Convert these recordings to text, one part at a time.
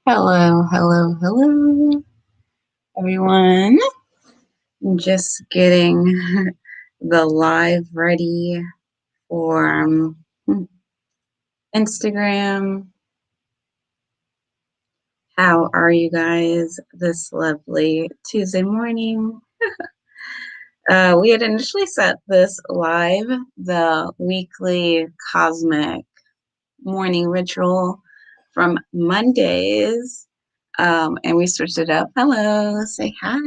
Hello, hello, hello, everyone. Just getting the live ready for Instagram. How are you guys this lovely Tuesday morning? We had initially set this live, the weekly cosmic morning ritual from Mondays, and we switched it up. Hello, say hi.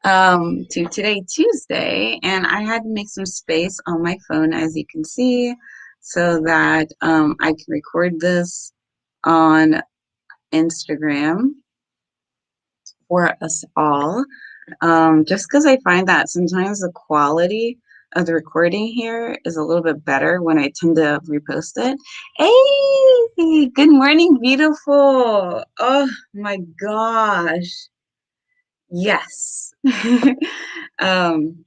To today, Tuesday, and I had to make some space on my phone, as you can see, so that I can record this on Instagram for us all. Just because I find that sometimes the quality of the recording here is a little bit better when I tend to repost it. Hey, good morning, beautiful. Oh my gosh. Yes. um,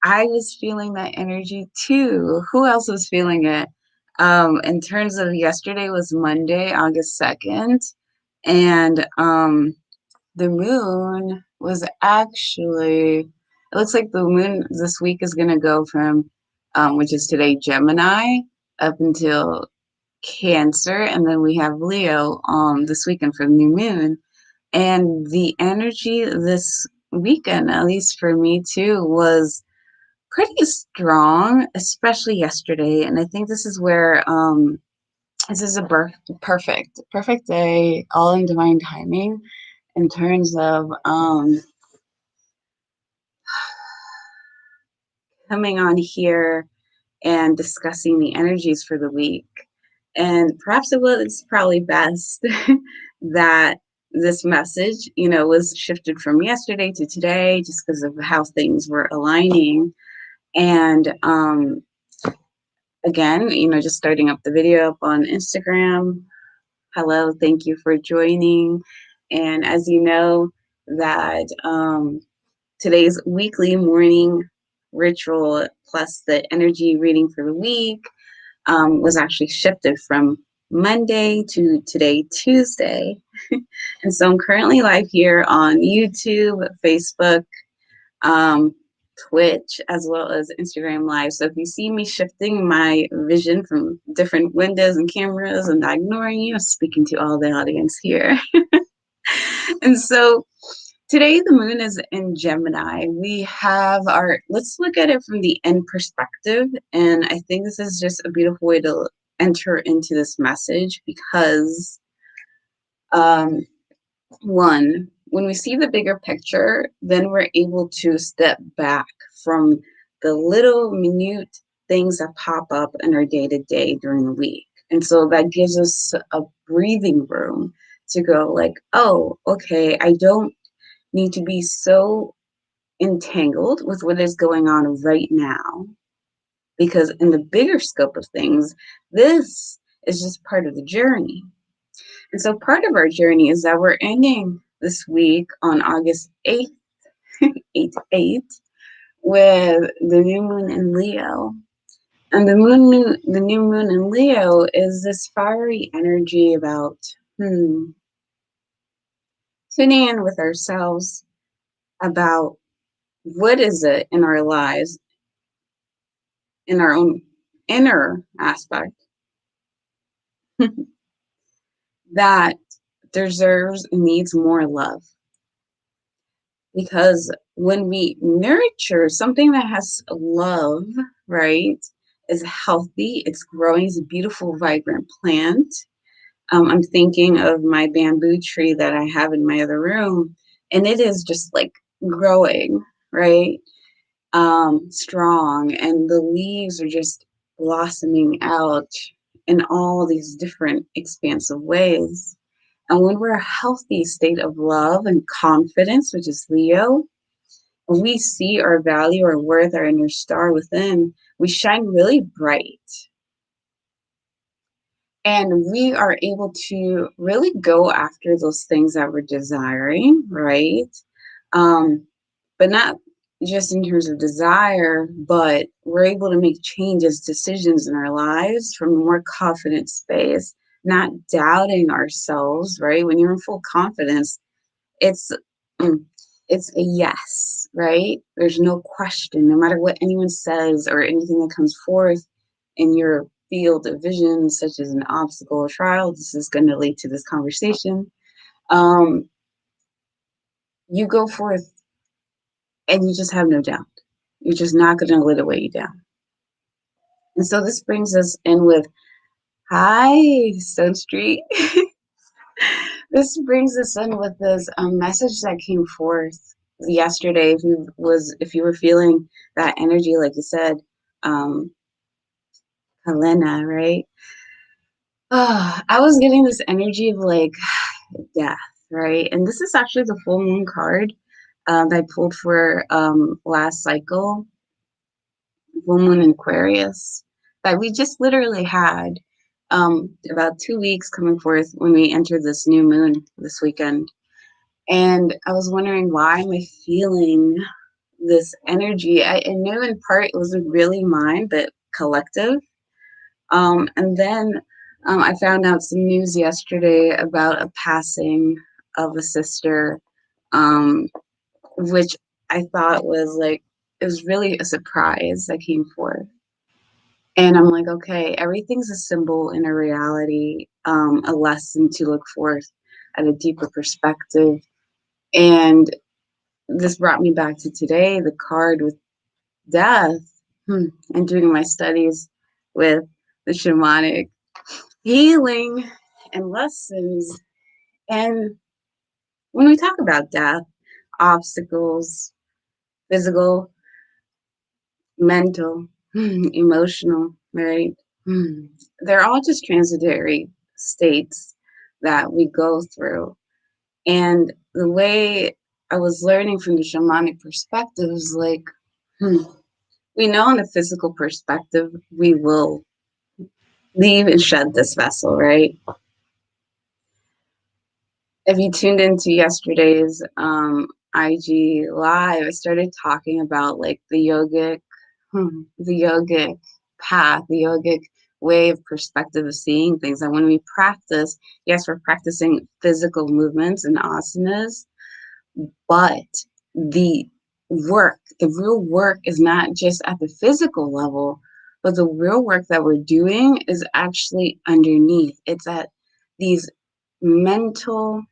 I was feeling that energy too. Who else was feeling it? In terms of yesterday was Monday, August 2nd, and the moon was actually, it looks like the moon this week is going to go from, which is today, Gemini, up until Cancer, and then we have Leo this weekend for the new moon. And the energy this weekend, at least for me too, was pretty strong, especially yesterday. And I think this is where this is a perfect day, all in divine timing in terms of coming on here and discussing the energies for the week. And perhaps it was probably best that this message, was shifted from yesterday to today just because of how things were aligning. And again, just starting up the video up on Instagram. Hello, thank you for joining. And as you know, that today's weekly morning ritual plus the energy reading for the week was actually shifted from Monday to today, Tuesday. And so I'm currently live here on YouTube, Facebook, um, Twitch, as well as Instagram Live. So if you see me shifting my vision from different windows and cameras, I'm not ignoring you, I'm speaking to all the audience here. And so today the moon is in Gemini. We have let's look at it from the end perspective. And I think this is just a beautiful way to enter into this message because one, when we see the bigger picture, then we're able to step back from the little minute things that pop up in our day-to-day during the week. And so that gives us a breathing room to go like, oh, okay, I don't need to be so entangled with what is going on right now. Because in the bigger scope of things, this is just part of the journey. And so part of our journey is that we're ending this week on August 8th, 8/8, with the new moon in Leo. And the new moon in Leo is this fiery energy about tuning in with ourselves about what is it in our lives, in our own inner aspect, that deserves and needs more love. Because when we nurture something that has love, right, is healthy, it's growing, it's a beautiful, vibrant plant. I'm thinking of my bamboo tree that I have in my other room, and it is just like growing, right? Strong, and the leaves are just blossoming out in all these different expansive ways. And when we're a healthy state of love and confidence, which is Leo, when we see our value, our worth, our inner star within, we shine really bright. And we are able to really go after those things that we're desiring, right? But not just in terms of desire, but we're able to make changes, decisions in our lives from a more confident space, not doubting ourselves, right? When you're in full confidence, it's mm, it's a yes, right? There's no question, no matter what anyone says or anything that comes forth in your field of vision, such as an obstacle or trial. This is going to lead to this conversation. Um, you go forth and you just have no doubt. You're just not going to let it weigh you down. And so this brings us in with hi, Stone Street. This brings us in with this message that came forth yesterday. If you were feeling that energy, like you said, um, Helena, right? I was getting this energy of like death, right? And this is actually the full moon card that I pulled for last cycle, full moon in Aquarius, that we just literally had about 2 weeks coming forth when we entered this new moon this weekend. And I was wondering, why am I feeling this energy? I know in part it wasn't really mine, but collective. And then I found out some news yesterday about a passing of a sister, um, which I thought was like, it was really a surprise that came forth. And I'm like, okay, everything's a symbol in a reality, a lesson to look forth at a deeper perspective. And this brought me back to today, the card with death, and doing my studies with the shamanic healing and lessons. And when we talk about death, obstacles, physical, mental, emotional, right? They're all just transitory states that we go through. And the way I was learning from the shamanic perspective is like, we know in a physical perspective, we will leave and shed this vessel, right? If you tuned into yesterday's IG live, I started talking about like the yogic path, the yogic way of perspective of seeing things. And when we practice, yes, we're practicing physical movements and asanas, but the the real work is not just at the physical level, but the real work that we're doing is actually underneath. It's at these mental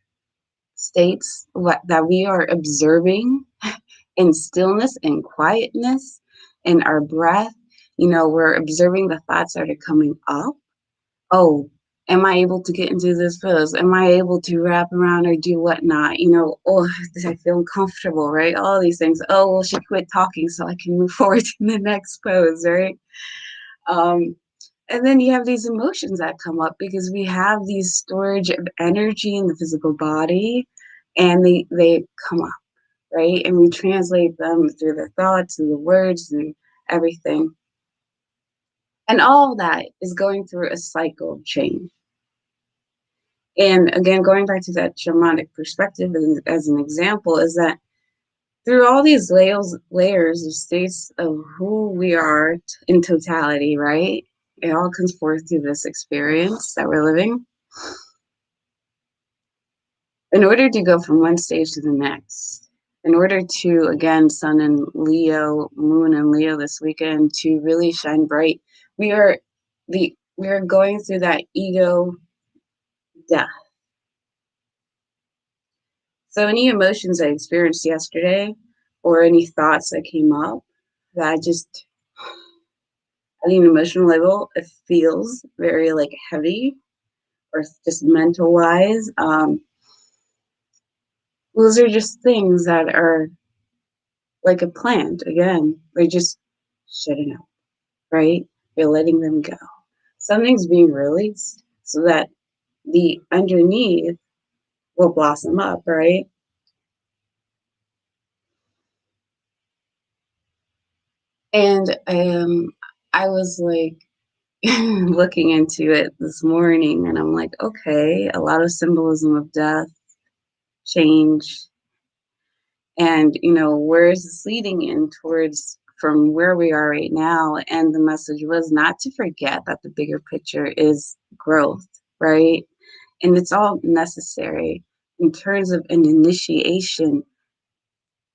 states that we are observing in stillness and quietness in our breath. You know, we're observing the thoughts that are coming up. Oh, am I able to get into this pose? Am I able to wrap around or do whatnot? You know, oh, I feel uncomfortable, right? All these things. Oh, well, she quit talking so I can move forward to the next pose, right? Um, and then you have these emotions that come up because we have these storage of energy in the physical body, and they come up, right? And we translate them through the thoughts and the words and everything. And all of that is going through a cycle of change. And again, going back to that shamanic perspective as an example, is that through all these layers of states of who we are in totality, right? It all comes forth through this experience that we're living. In order to go from one stage to the next, in order to, again, Sun and Leo, Moon and Leo this weekend, to really shine bright, we are going through that ego death. So any emotions I experienced yesterday or any thoughts that came up that just at an emotional level, it feels very like heavy or just mental wise. Those are just things that are like a plant. Again, they're just shutting up, right? You're letting them go. Something's being released so that the underneath will blossom up, right? And I was like looking into it this morning, and I'm like, okay, a lot of symbolism of death, change, and where is this leading in towards from where we are right now. And the message was not to forget that the bigger picture is growth, right? And it's all necessary in terms of an initiation.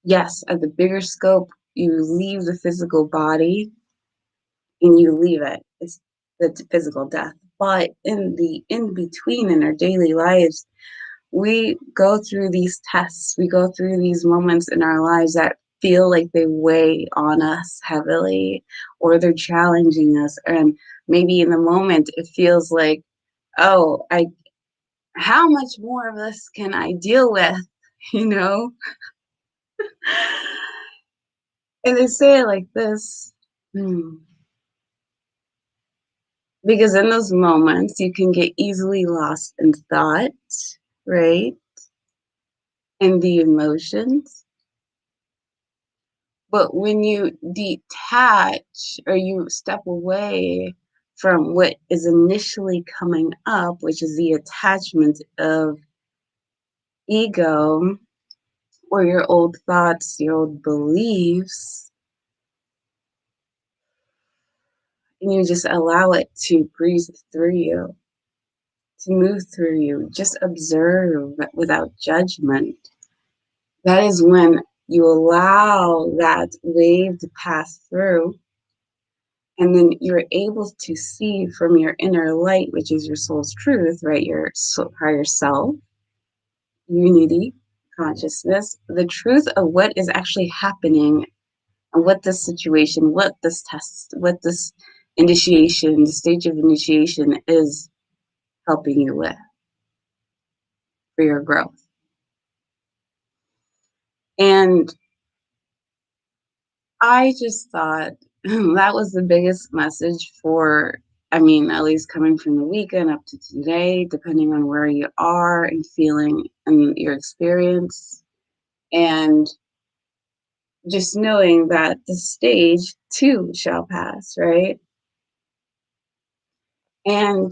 Yes, at the bigger scope, you leave the physical body and you leave it. It's the physical death. But in the in between in our daily lives, we go through these tests, we go through these moments in our lives that feel like they weigh on us heavily or they're challenging us. And maybe in the moment it feels like, oh, I how much more of this can I deal with? You know? And they say it like this. Because in those moments, you can get easily lost in thought, right? And the emotions. But when you detach or you step away from what is initially coming up, which is the attachment of ego or your old thoughts, your old beliefs, and you just allow it to breeze through you, to move through you, just observe without judgment. That is when you allow that wave to pass through, and then you're able to see from your inner light, which is your soul's truth, right? Your higher self, unity, consciousness, the truth of what is actually happening and what this situation, what this test, what this initiation, the stage of initiation is helping you with for your growth. And I just thought that was the biggest message for, I mean, at least coming from the weekend up to today, depending on where you are and feeling and your experience. And just knowing that the stage too shall pass, right? And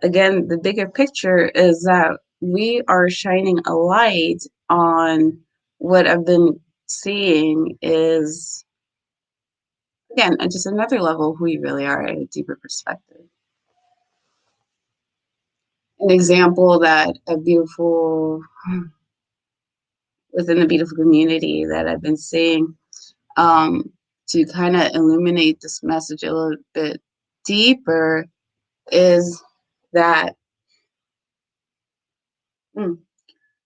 again, the bigger picture is that we are shining a light on what I've been seeing is, again, just another level of who you really are at a deeper perspective. An example that a beautiful, within the beautiful community that I've been seeing, to kind of illuminate this message a little bit deeper is that mm,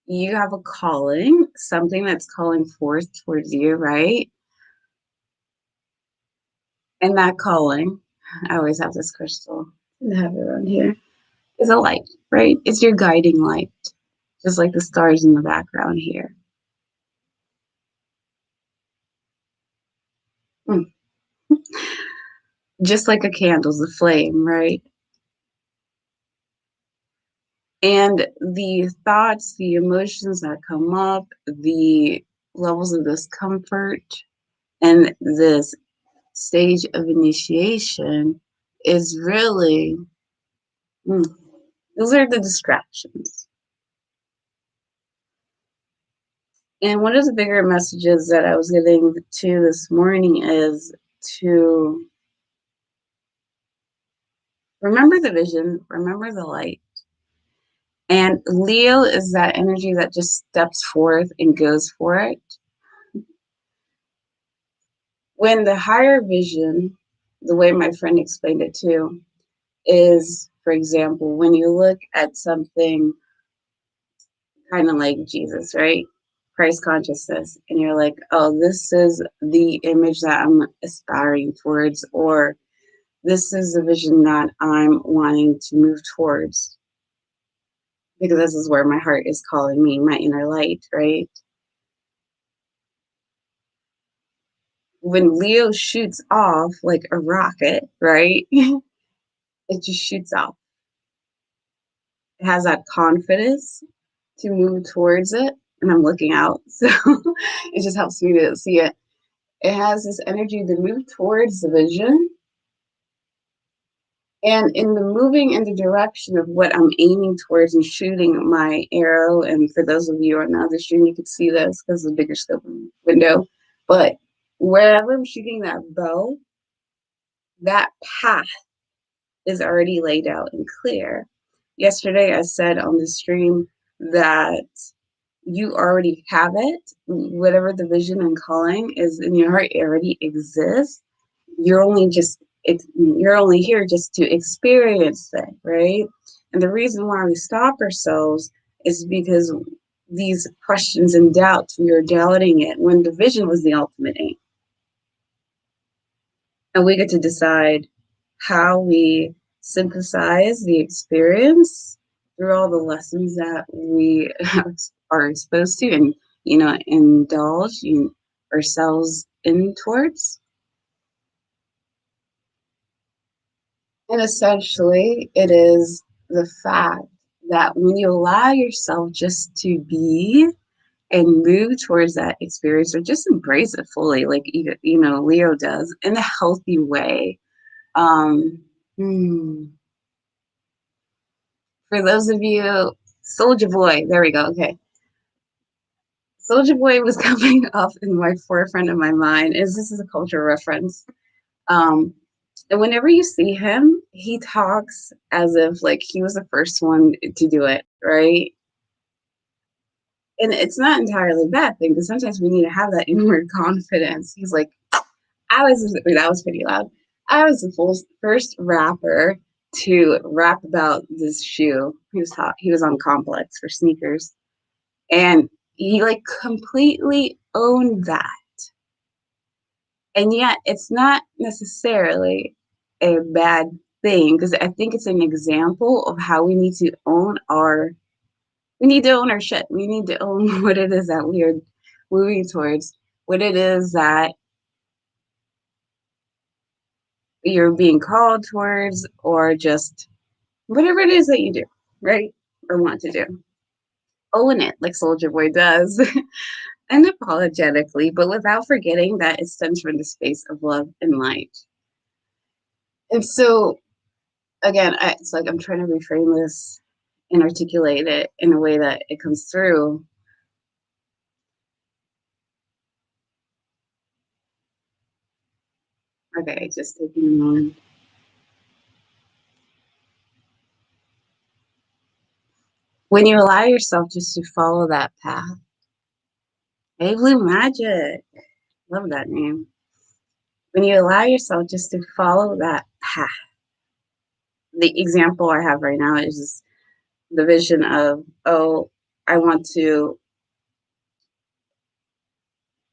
you have a calling, something that's calling forth towards you, right? And that calling, I always have this crystal, I have it around here, is a light, right? It's your guiding light, just like the stars in the background here. Mm. Just like a candle's a flame, right? And the thoughts, the emotions that come up, the levels of discomfort, and this stage of initiation is really, those are the distractions. And one of the bigger messages that I was getting to this morning is to remember the vision, remember the light. And Leo is that energy that just steps forth and goes for it. When the higher vision, the way my friend explained it too, is, for example, when you look at something kind of like Jesus, right? Christ consciousness, and you're like, oh, this is the image that I'm aspiring towards, or this is the vision that I'm wanting to move towards, because this is where my heart is calling me, my inner light, right? When Leo shoots off like a rocket, right? It just shoots off. It has that confidence to move towards it. And I'm looking out. So it just helps me to see it. It has this energy to move towards the vision. And in the moving in the direction of what I'm aiming towards and shooting my arrow, and for those of you on the other stream, you can see this because of the bigger scope window. But wherever I'm shooting that bow, that path is already laid out and clear. Yesterday, I said on the stream that you already have it. Whatever the vision and calling is in your heart, it already exists. You're only here just to experience it, right? And the reason why we stop ourselves is because these questions and doubts, we are doubting it when the vision was the ultimate aim. And we get to decide how we synthesize the experience through all the lessons that we are exposed to and, indulge ourselves in towards. And essentially, it is the fact that when you allow yourself just to be and move towards that experience or just embrace it fully, like, Leo does in a healthy way. Um, hmm, for those of you, Soldier Boy, there we go. Okay. Soldier Boy was coming up in my forefront of my mind. This is a cultural reference. Um, and whenever you see him, he talks as if like he was the first one to do it, right? And it's not entirely a bad thing because sometimes we need to have that inward confidence. He's like, that was pretty loud. I was the first rapper to rap about this shoe. He was on Complex for sneakers. And he like completely owned that. And yet it's not necessarily a bad thing because I think it's an example of how we need to own our shit. We need to own what it is that we are moving towards, what it is that you're being called towards, or just whatever it is that you do, right? Or want to do. Own it like Soldier Boy does. Unapologetically, but without forgetting that it stems from the space of love and light. And so, again, it's like I'm trying to reframe this and articulate it in a way that it comes through. Okay, just taking a moment. When you allow yourself just to follow that path, hey, Blue Magic, love that name. When you allow yourself just to follow that path, the example I have right now is just the vision of, oh, I want to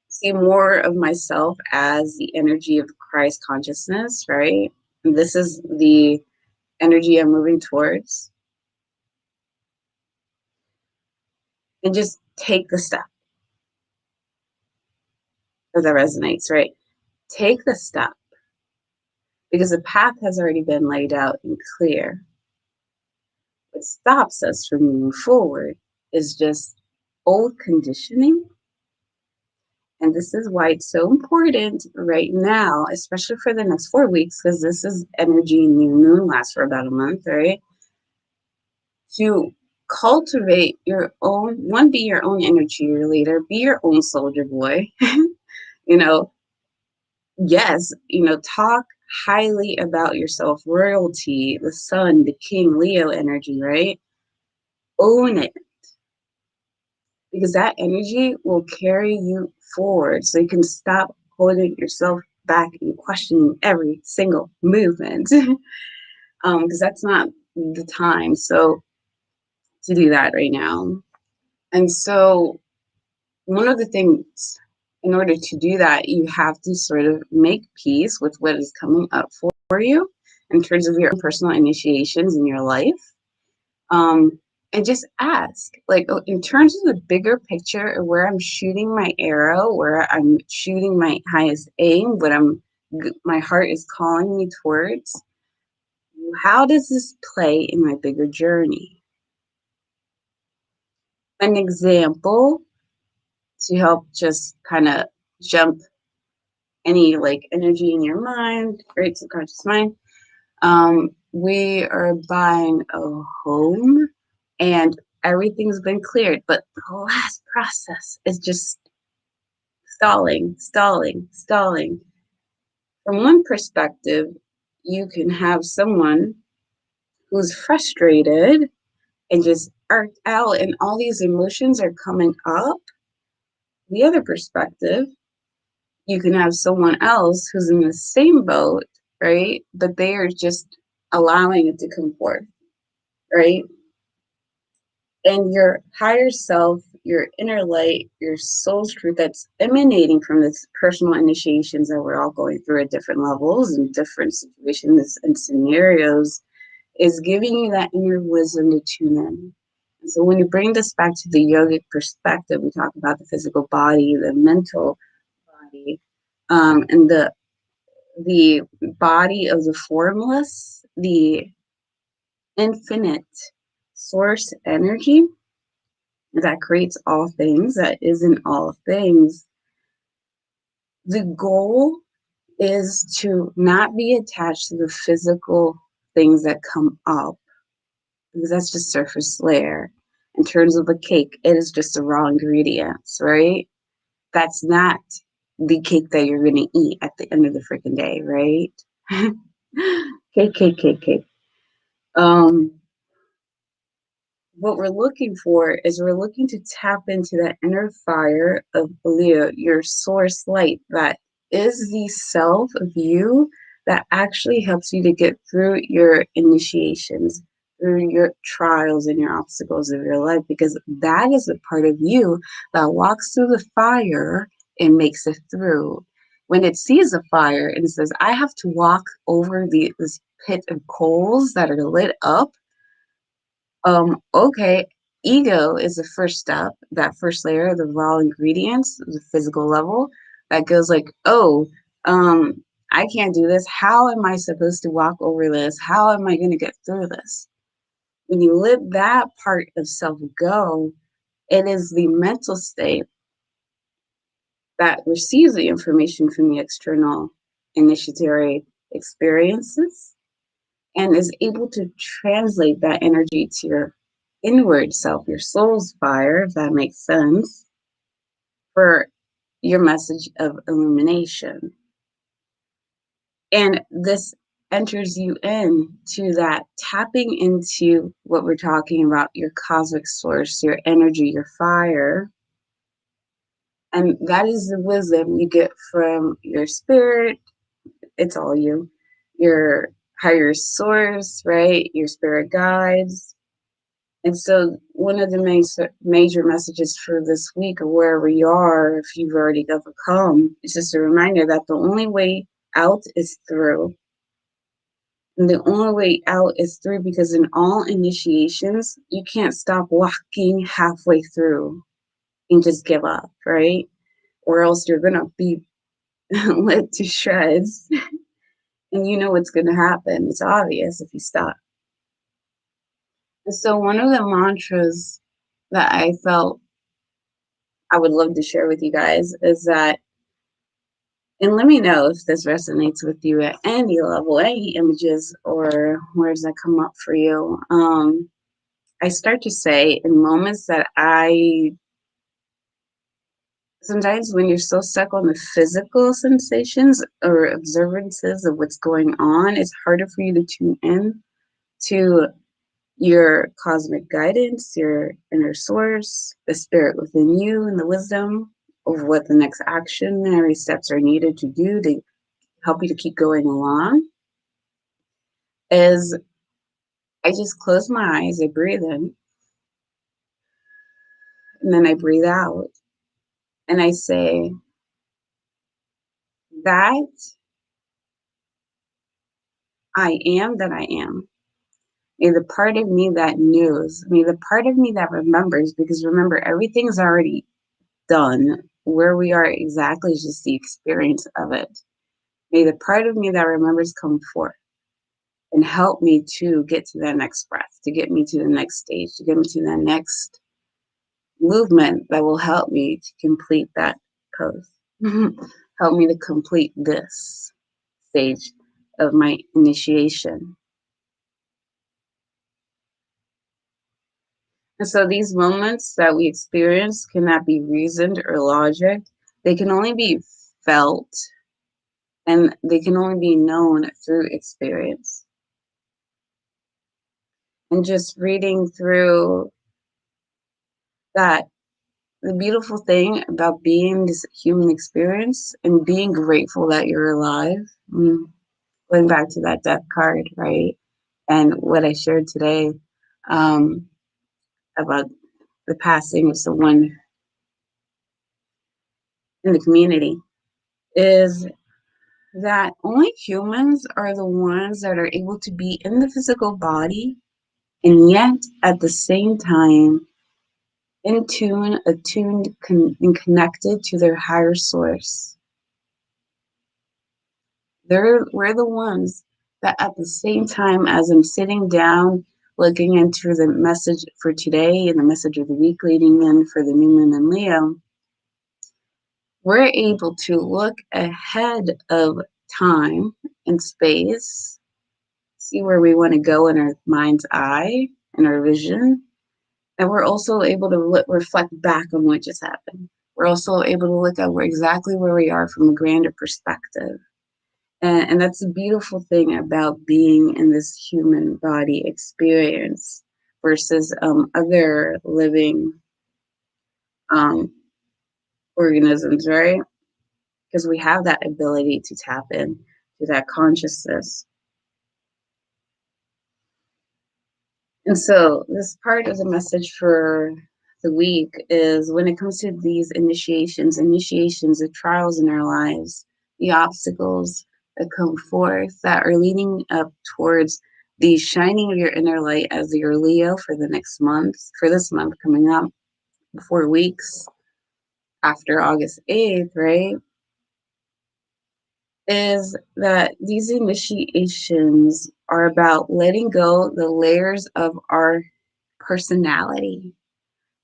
see more of myself as the energy of Christ consciousness, right? And this is the energy I'm moving towards. And just take the step. If that resonates, right? Take the step because the path has already been laid out and clear. What stops us from moving forward is just old conditioning. And this is why it's so important right now, especially for the next 4 weeks, because this is energy new moon lasts for about a month, right? To cultivate your own, be your own inner cheerleader, be your own soldier boy. you know, yes, talk highly about yourself, royalty, the sun, the king, Leo energy, right? Own it because that energy will carry you forward so you can stop holding yourself back and questioning every single movement because that's not the time to do that right now. And so one of the things, in order to do that, you have to sort of make peace with what is coming up for you in terms of your personal initiations in your life. And just ask, like, in terms of the bigger picture of where I'm shooting my arrow, where I'm shooting my highest aim, my heart is calling me towards, how does this play in my bigger journey? An example to help just kind of jump any like energy in your mind, right? Subconscious mind. We are buying a home and everything's been cleared, but the last process is just stalling, stalling, stalling. From one perspective, you can have someone who's frustrated and just arced out, and all these emotions are coming up. The other perspective, you can have someone else who's in the same boat, right? But they are just allowing it to come forth, right? And your higher self, your inner light, your soul's truth that's emanating from this personal initiations that we're all going through at different levels and different situations and scenarios is giving you that inner wisdom to tune in. And so when you bring this back to the yogic perspective, we talk about the physical body, the mental body, and the body of the formless, the infinite source energy that creates all things, that is in all things. The goal is to not be attached to the physical things that come up, because that's just surface layer. In terms of the cake, it is just the raw ingredients, right? That's not the cake that you're going to eat at the end of the freaking day, right? Cake. Um, what we're looking for is we're looking to tap into that inner fire of Leo, your source light that is the self of you that actually helps you to get through your initiations, through your trials and your obstacles of your life, because that is a part of you that walks through the fire and makes it through. When it sees a fire and it says, I have to walk over this pit of coals that are lit up, okay, ego is the first step, that first layer, the raw ingredients, the physical level, that goes like, oh, I can't do this. How am I supposed to walk over this? How am I going to get through this? When you let that part of self go, it is the mental state that receives the information from the external initiatory experiences and is able to translate that energy to your inward self, your soul's fire, if that makes sense, for your message of illumination. And this enters you in to that tapping into what we're talking about, your cosmic source, your energy, your fire. And that is the wisdom you get from your spirit. It's all you, your higher source, right? Your spirit guides. And so one of the major messages for this week, or wherever you are, if you've already overcome, is just a reminder that the only way out is through. And the only way out is through, because in all initiations, you can't stop walking halfway through and just give up, right? Or else you're going to be lit to shreds. And you know what's going to happen. It's obvious if you stop. And so one of the mantras that I felt I would love to share with you guys is that, and let me know if this resonates with you at any level, any images or words that come up for you. I start to say in moments that sometimes when you're so stuck on the physical sensations or observances of what's going on, it's harder for you to tune in to your cosmic guidance, your inner source, the spirit within you, and the wisdom of what the next actionary steps are needed to do to help you to keep going along. Is I just close my eyes, I breathe in, and then I breathe out, and I say, that I am that I am. May the part of me that knows, may the part of me that remembers, because remember, everything's already done. Where we are exactly is just the experience of it. May the part of me that remembers come forth and help me to get to that next breath, to get me to the next stage, to get me to the next movement that will help me to complete that pose. Help me to complete this stage of my initiation. And so these moments that we experience cannot be reasoned or logic. They can only be felt, and they can only be known through experience. and just reading through that. The beautiful thing about being this human experience and being grateful that you're alive, going back to that death card, right? And what I shared today um, about the passing of someone in the community is that only humans are the ones that are able to be in the physical body and yet at the same time in tune, attuned, and connected to their higher source. We're the ones that at the same time as I'm sitting down looking into the message for today and the message of the week leading in for the new moon in Leo, we're able to look ahead of time and space, see where we want to go in our mind's eye and our vision. And we're also able to reflect back on what just happened. We're also able to look at exactly where we are from a grander perspective. And that's the beautiful thing about being in this human body experience versus other living um, organisms, right? Because we have that ability to tap in to that consciousness. And so this part of the message for the week is when it comes to these initiations of trials in our lives, the obstacles that come forth that are leading up towards the shining of your inner light as your Leo for the next month, for this month coming up, 4 weeks after August 8th, right? Is that these initiations are about letting go the layers of our personality,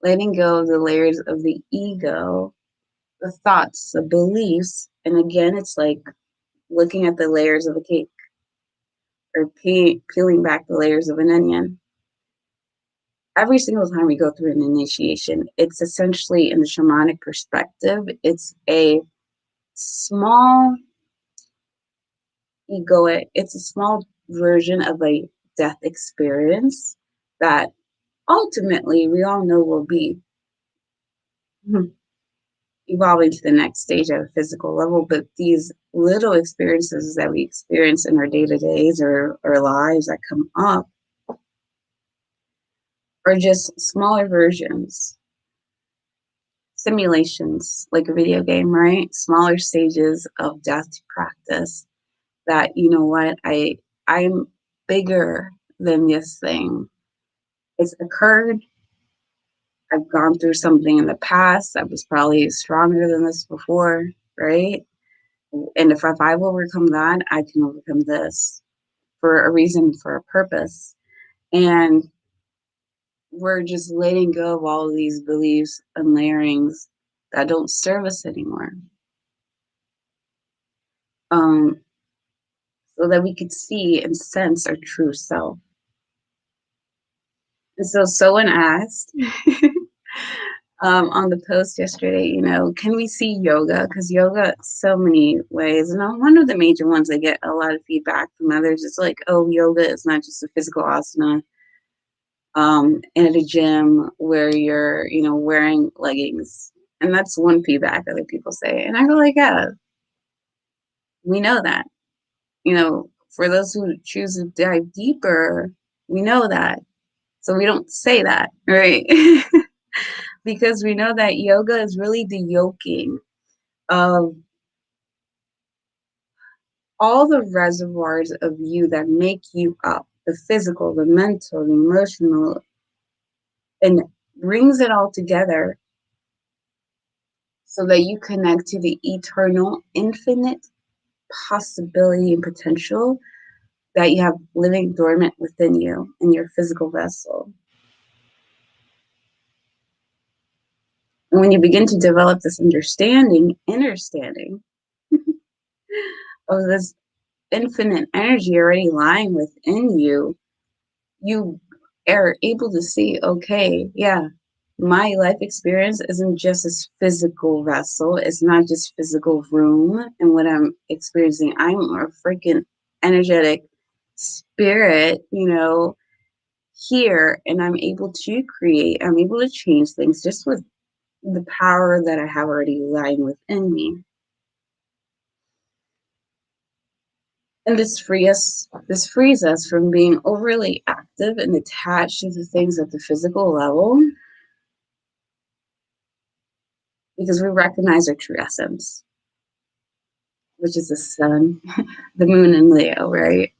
letting go of the layers of the ego, the thoughts, the beliefs. And again, it's like looking at the layers of a cake or peeling back the layers of an onion. Every single time we go through an initiation, it's essentially in the shamanic perspective, it's a small egoic, it's a small version of a death experience that ultimately we all know will be evolving to the next stage at a physical level. But these little experiences that we experience in our day-to-days or our lives that come up are just smaller versions, simulations, like a video game, right? Smaller stages of death to practice that, you know what, I'm bigger than this thing. It's occurred. I've gone through something in the past that was probably stronger than this before, right? And if I've overcome that, I can overcome this for a reason, for a purpose. And we're just letting go of all of these beliefs and layerings that don't serve us anymore. Um, so that we could see and sense our true self. And so someone asked on the post yesterday, you know, can we see yoga? Because yoga, so many ways. And one of the major ones I get a lot of feedback from others is like, oh, yoga is not just a physical asana at a gym where you're, you know, wearing leggings. And that's one feedback other people say. And I go like, yeah, we know that. You know, for those who choose to dive deeper, we know that. So we don't say that, right? Because we know that yoga is really the yoking of all the reservoirs of you that make you up, the physical, the mental, the emotional, and brings it all together so that you connect to the eternal, infinite possibility and potential that you have living dormant within you in your physical vessel. And when you begin to develop this understanding of this infinite energy already lying within you, you are able to see, okay, yeah, my life experience isn't just this physical vessel. It's not just physical room and what I'm experiencing. I'm a freaking energetic spirit, you know, here and I'm able to create, I'm able to change things just with the power that I have already lying within me. And this frees us from being overly active and attached to the things at the physical level because we recognize our true essence, which is the sun, the moon, and Leo, right?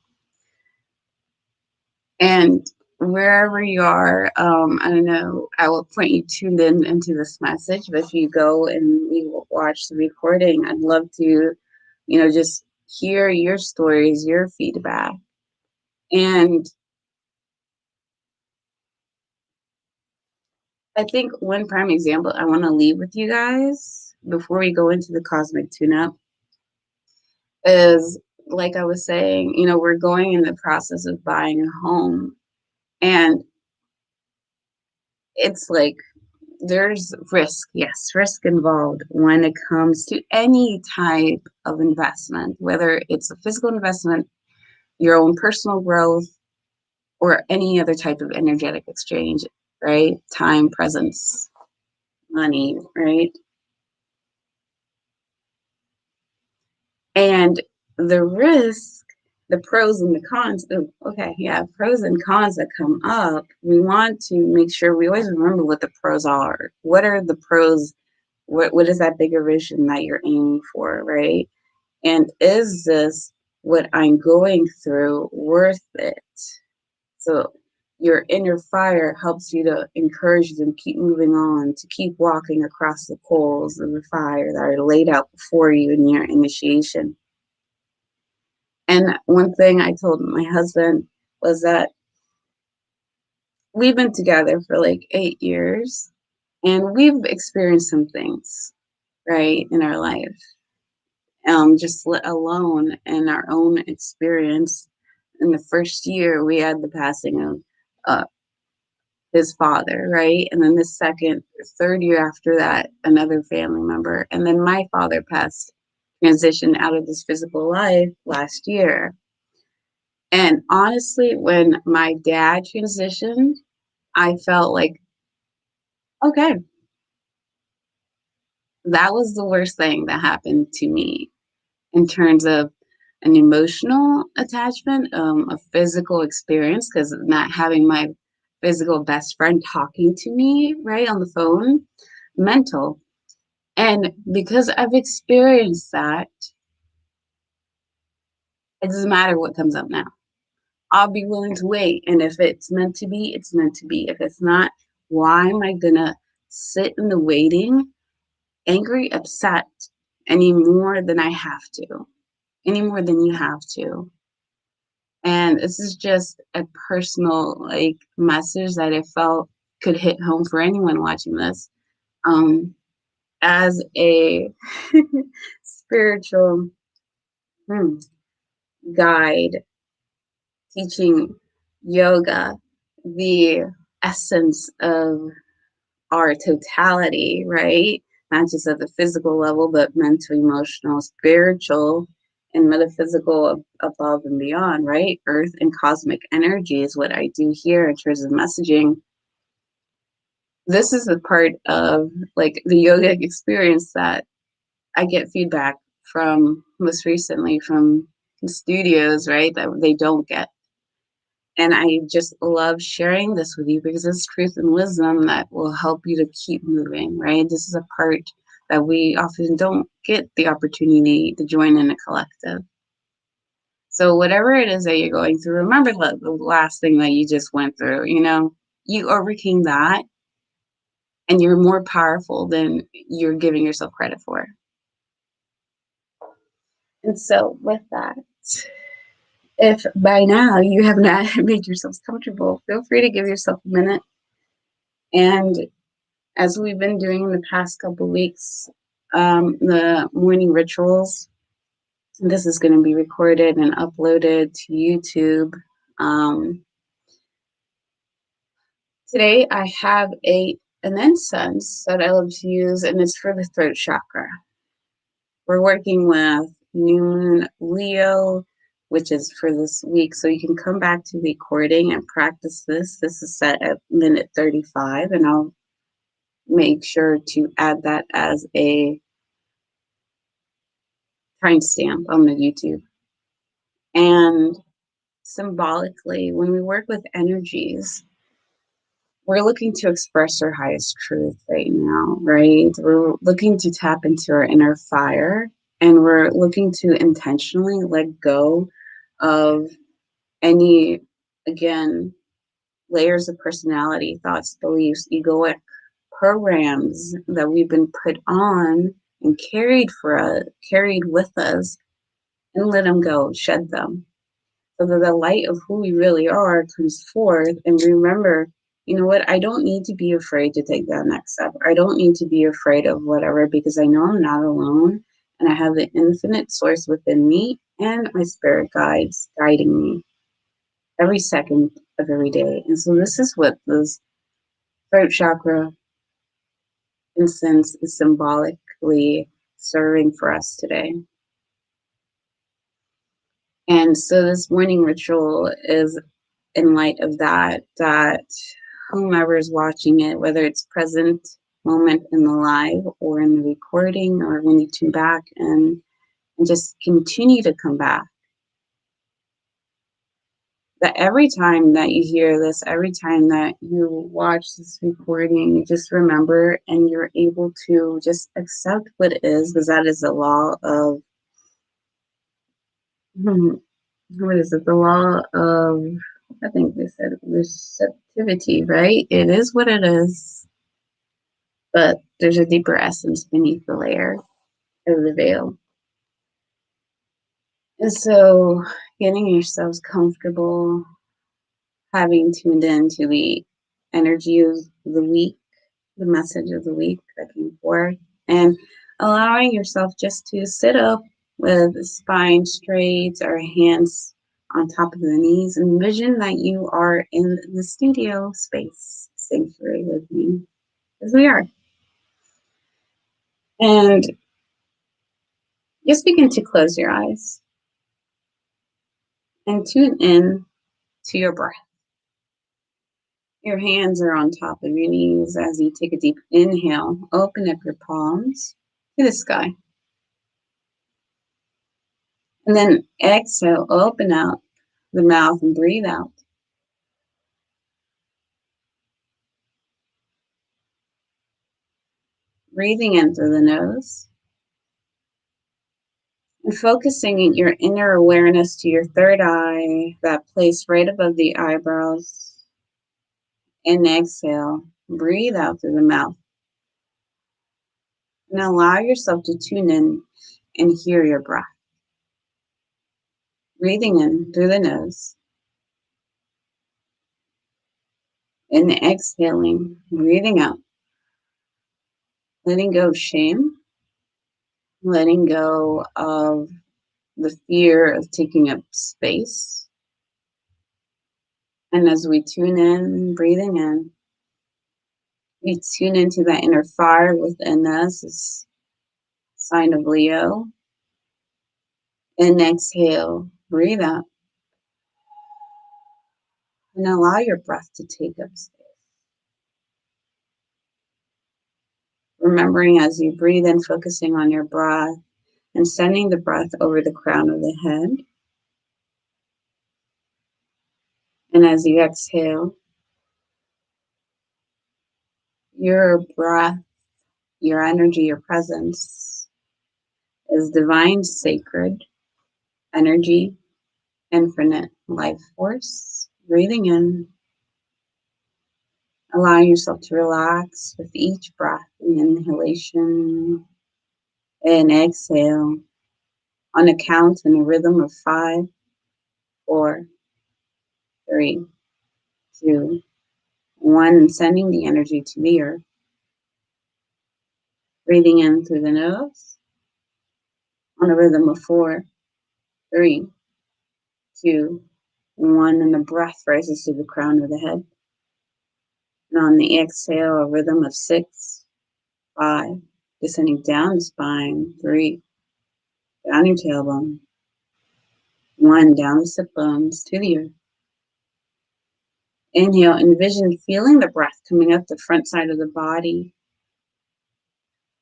And wherever you are, I don't know at what point you tuned in into this message, but if you go and you watch the recording, I'd love to, just hear your stories, your feedback. And I think one prime example I want to leave with you guys before we go into the cosmic tune-up is, like I was saying, we're going in the process of buying a home. And it's like there's risk, yes, risk involved when it comes to any type of investment, whether it's a physical investment, your own personal growth, or any other type of energetic exchange, right? Time, presence, money, right? And the risk, the pros and the cons, pros and cons that come up, we want to make sure we always remember what the pros are. What are the pros? What is that bigger vision that you're aiming for, right? And is this what I'm going through worth it? So your inner fire helps you to encourage you to keep moving on, to keep walking across the coals of the fire that are laid out before you in your initiation. And one thing I told my husband was that we've been together for like 8 years and we've experienced some things, right, in our life. Just let alone in our own experience. In the first year, we had the passing of his father, right? And then the third year after that, another family member. And then my father transitioned out of this physical life last year. And honestly, when my dad transitioned, I felt like, okay, that was the worst thing that happened to me in terms of an emotional attachment, a physical experience, because not having my physical best friend talking to me, right, on the phone, mental. And because I've experienced that, it doesn't matter what comes up now. I'll be willing to wait. And if it's meant to be, it's meant to be. If it's not, why am I going to sit in the waiting, angry, upset, any more than I have to, any more than you have to? And this is just a personal message that I felt could hit home for anyone watching this. As a spiritual guide teaching yoga, the essence of our totality, right? Not just at the physical level, but mental, emotional, spiritual, and metaphysical above and beyond, right? Earth and cosmic energy is what I do here in terms of messaging. This is a part of the yogic experience that I get feedback from most recently from studios, right? That they don't get. And I just love sharing this with you because it's truth and wisdom that will help you to keep moving, right? This is a part that we often don't get the opportunity to join in a collective. So whatever it is that you're going through, remember the last thing that you just went through, you overcame that and you're more powerful than you're giving yourself credit for. And so with that, if by now you have not made yourselves comfortable, feel free to give yourself a minute. And as we've been doing in the past couple of weeks, the morning rituals, this is going to be recorded and uploaded to YouTube. Today I have an incense that I love to use, and it's for the throat chakra. We're working with New Moon Leo, which is for this week. So you can come back to the recording and practice this. This is set at minute 35, and I'll make sure to add that as a timestamp on the YouTube. And symbolically, when we work with energies, we're looking to express our highest truth right now, right? We're looking to tap into our inner fire, and we're looking to intentionally let go of any, again, layers of personality, thoughts, beliefs, egoic programs that we've been put on and carried with us, and let them go, shed them, so that the light of who we really are comes forth. And remember, you know what? I don't need to be afraid to take that next step. I don't need to be afraid of whatever, because I know I'm not alone, and I have the infinite source within me and my spirit guides guiding me every second of every day. And so this is what this throat chakra incense is symbolically serving for us today. And so this morning ritual is in light of that whomever is watching it, whether it's present moment in the live or in the recording, or when you tune back and just continue to come back, that every time that you hear this, every time that you watch this recording, you just remember and you're able to just accept what it is, because that is the law of, what is it? The law of, I think they said receptivity, right? It is what it is, but there's a deeper essence beneath the layer of the veil. And so getting yourselves comfortable, having tuned in to the energy of the week, the message of the week that came forth, and allowing yourself just to sit up with the spine straight, or hands on top of the knees, and envision that you are in the studio space sanctuary with me, as we are. And just begin to close your eyes and tune in to your breath. Your hands are on top of your knees as you take a deep inhale. Open up your palms to the sky. And then exhale, open out the mouth and breathe out. Breathing in through the nose. And focusing your inner awareness to your third eye, that place right above the eyebrows. And exhale, breathe out through the mouth. And allow yourself to tune in and hear your breath. Breathing in through the nose. And exhaling, breathing out. Letting go of shame. Letting go of the fear of taking up space. And as we tune in, breathing in, we tune into that inner fire within us, this sign of Leo. And exhale, breathe out. And allow your breath to take up space. Remembering as you breathe in, focusing on your breath and sending the breath over the crown of the head. And as you exhale, your breath, your energy, your presence is divine, sacred energy, infinite life force. Breathing in, allowing yourself to relax with each breath and inhalation and exhale on a count in a rhythm of 5, 4, 3, 2, 1, and sending the energy to the earth. Breathing in through the nose on a rhythm of 4, 3, 2, 1, and the breath rises to the crown of the head. And on the exhale, a rhythm of 6, 5, descending down the spine, 3, down your tailbone, One, down the sit bones to the earth. Inhale, envision feeling the breath coming up the front side of the body,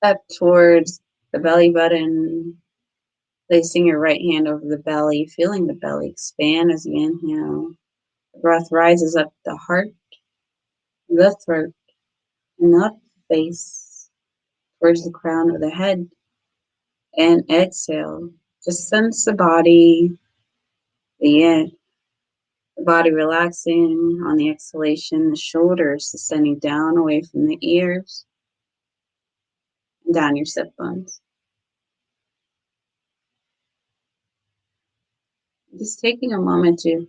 up towards the belly button, placing your right hand over the belly, feeling the belly expand as you inhale. The breath rises up the heart, the throat, and up the face, towards the crown of the head. And exhale. Just sense the body, the body relaxing on the exhalation, the shoulders descending down away from the ears, and down your sit bones. Just taking a moment to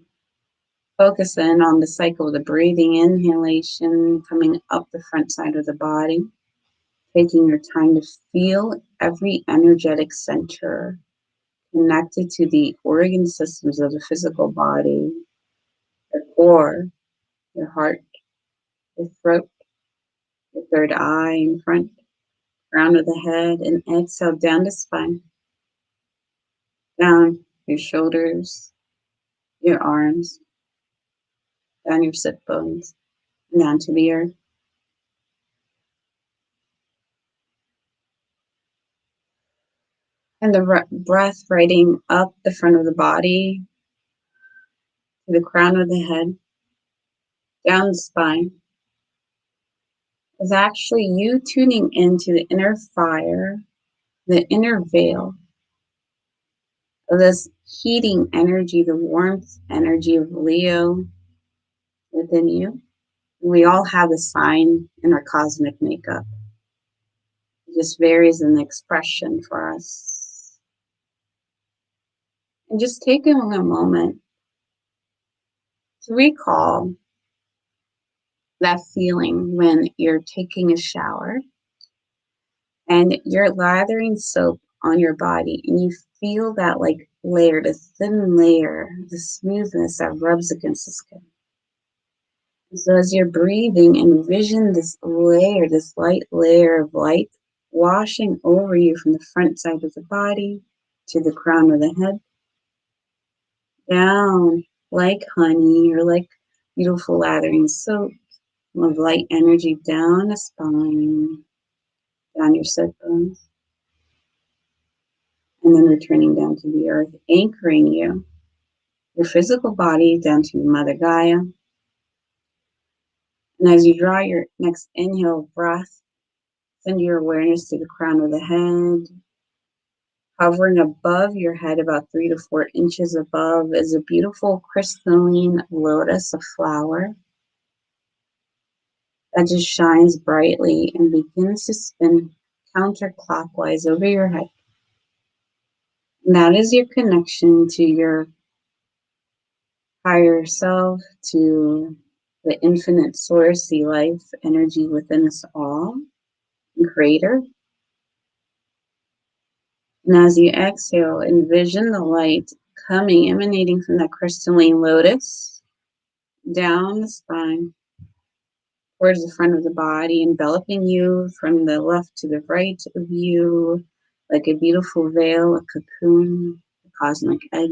focus in on the cycle of the breathing, inhalation coming up the front side of the body, taking your time to feel every energetic center connected to the organ systems of the physical body, your core, your heart, your throat, your third eye in front, crown of the head, and exhale down the spine, down your shoulders, your arms, down your sit bones, and down to the earth. And the breath riding up the front of the body, to the crown of the head, down the spine, is actually you tuning into the inner fire, the inner veil of this heating energy, the warmth energy of Leo within you. We all have a sign in our cosmic makeup. It just varies in the expression for us. And just taking a moment to recall that feeling when you're taking a shower and you're lathering soap on your body and you feel that like layer, the thin layer, the smoothness that rubs against the skin. So as you're breathing, envision this layer, this light layer of light washing over you from the front side of the body to the crown of the head, down like honey or like beautiful lathering soap of light energy down the spine, down your sit bones, and then returning down to the earth, anchoring you, your physical body down to Mother Gaia. And as you draw your next inhale breath, send your awareness to the crown of the head. Hovering above your head, about 3 to 4 inches above, is a beautiful crystalline lotus, a flower that just shines brightly and begins to spin counterclockwise over your head. And that is your connection to your higher self, to the infinite source, the life energy within us all, and creator. And as you exhale, envision the light coming, emanating from that crystalline lotus down the spine, towards the front of the body, enveloping you from the left to the right of you, like a beautiful veil, a cocoon, a cosmic egg.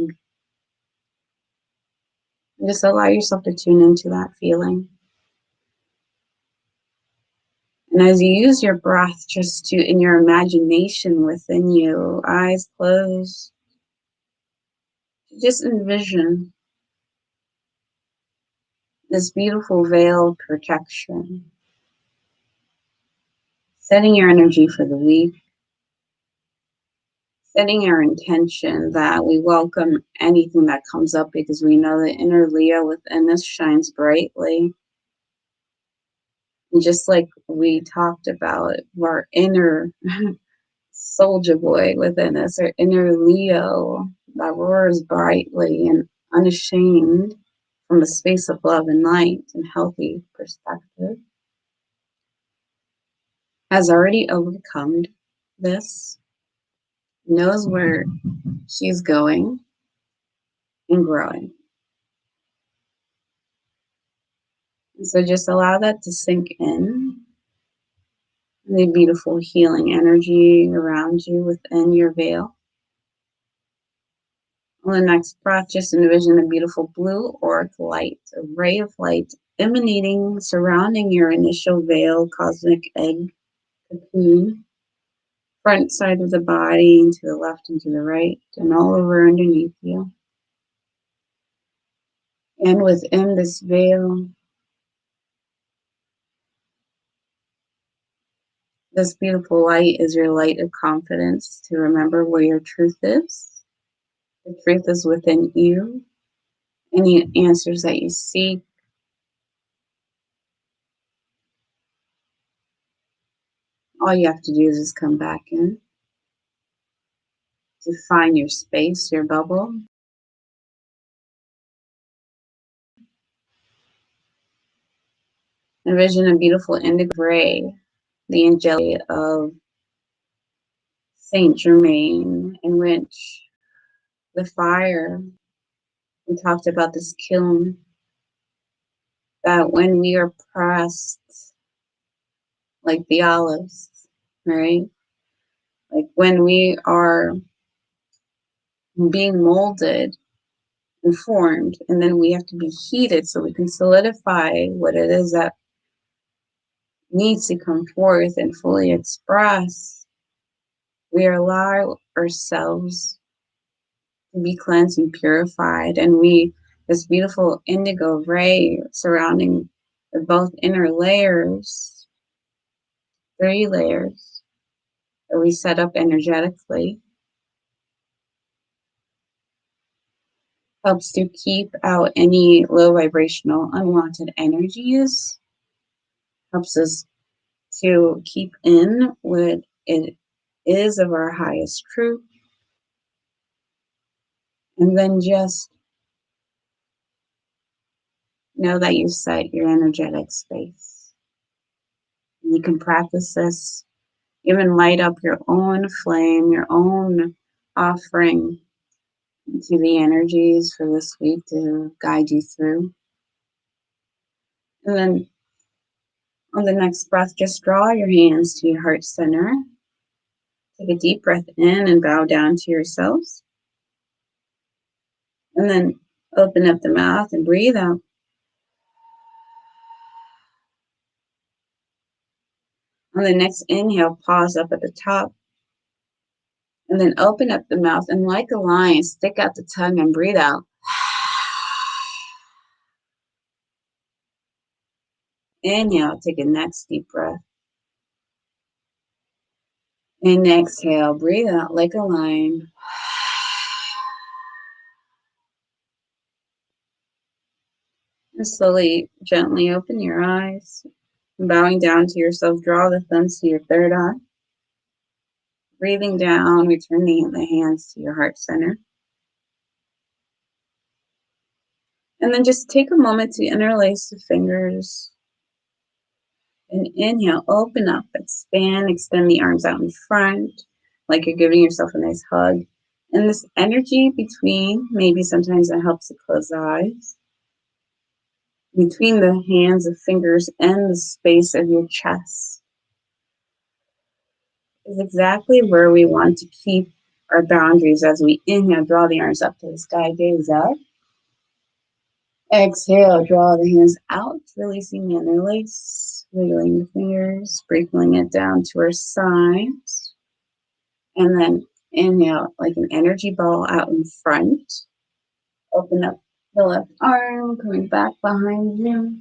And just allow yourself to tune into that feeling. And as you use your breath just to, in your imagination within you, eyes closed, just envision this beautiful veil of protection, setting your energy for the week, setting our intention that we welcome anything that comes up because we know the inner Leo within us shines brightly. And just like we talked about, our inner soldier boy within us, our inner Leo that roars brightly and unashamed from a space of love and light and healthy perspective, has already overcome this, knows where she's going and growing. And so just allow that to sink in, the beautiful healing energy around you within your veil. On the next breath, just envision a beautiful blue auric light, a ray of light emanating, surrounding your initial veil, cosmic egg cocoon, front side of the body, and to the left and to the right, and all over underneath you. And within this veil, this beautiful light is your light of confidence to remember where your truth is. The truth is within you. Any answers that you seek, all you have to do is just come back in to find your space, your bubble. Envision a beautiful indigo ray, the angelic of Saint Germain, in which the fire, we talked about this kiln, that when we are pressed, like the olives, right? Like when we are being molded and formed, and then we have to be heated so we can solidify what it is that needs to come forth and fully express. We allow ourselves to be cleansed and purified, and this beautiful indigo ray surrounding both inner layers, 3 layers that we set up energetically, helps to keep out any low vibrational unwanted energies, helps us to keep in what it is of our highest truth, and then just know that you set your energetic space. You can practice this, even light up your own flame, your own offering to the energies for this week to guide you through. And then on the next breath, just draw your hands to your heart center. Take a deep breath in and bow down to yourselves. And then open up the mouth and breathe out. On the next inhale, pause up at the top. And then open up the mouth and, like a lion, stick out the tongue and breathe out. Inhale, take a next deep breath. And exhale, breathe out like a lion. And slowly, gently open your eyes. Bowing down to yourself, draw the thumbs to your third eye. Breathing down, returning the hands to your heart center. And then just take a moment to interlace the fingers. And inhale, open up, expand, extend the arms out in front, like you're giving yourself a nice hug. And this energy between, maybe sometimes it helps to close the eyes, between the hands, the fingers, and the space of your chest is exactly where we want to keep our boundaries. As we inhale, draw the arms up to the sky, gaze up. Exhale, draw the hands out, releasing the interlace, wiggling the fingers, sprinkling it down to our sides. And then inhale, like an energy ball out in front. Open up the left arm, coming back behind you.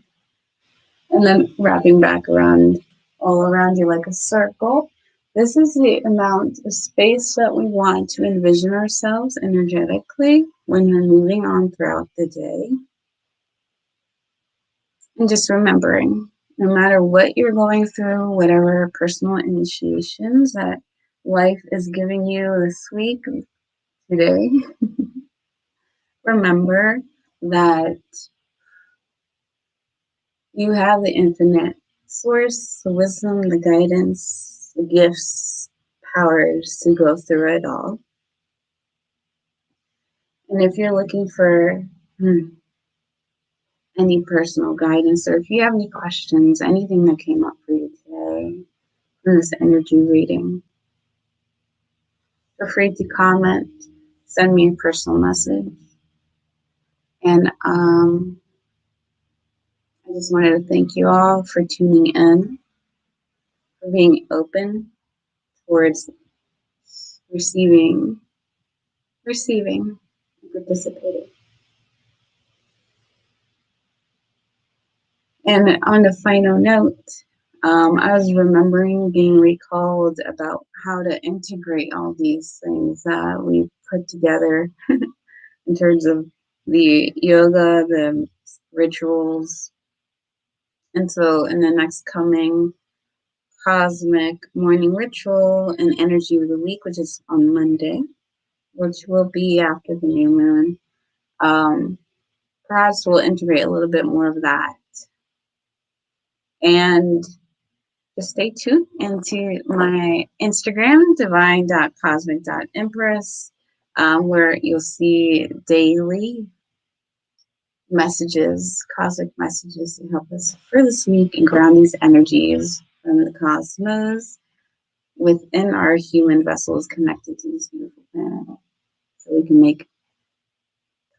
And then wrapping back around, all around you like a circle. This is the amount of space that we want to envision ourselves energetically when we're moving on throughout the day. And just remembering, no matter what you're going through, whatever personal initiations that life is giving you this week, today, remember that you have the infinite source, the wisdom, the guidance, the gifts, powers to go through it all. And if you're looking for any personal guidance, or if you have any questions, anything that came up for you today from this energy reading, feel free to comment, send me a personal message. And I just wanted to thank you all for tuning in, for being open towards receiving, and participating. And on a final note, I was remembering being recalled about how to integrate all these things that we put together in terms of the yoga, the rituals. And so in the next coming cosmic morning ritual and energy of the week, which is on Monday, which will be after the new moon, perhaps we'll integrate a little bit more of that. And just stay tuned into my Instagram, divine.cosmic.empress, where you'll see daily messages, cosmic messages to help us for this week and ground these energies from the cosmos within our human vessels connected to this beautiful planet, so we can make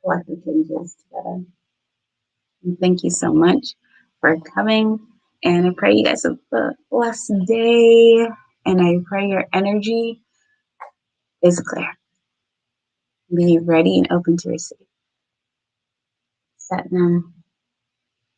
collective changes together. And thank you so much for coming. And I pray you guys have a blessed day. And I pray your energy is clear. Be ready and open to receive. Satnam.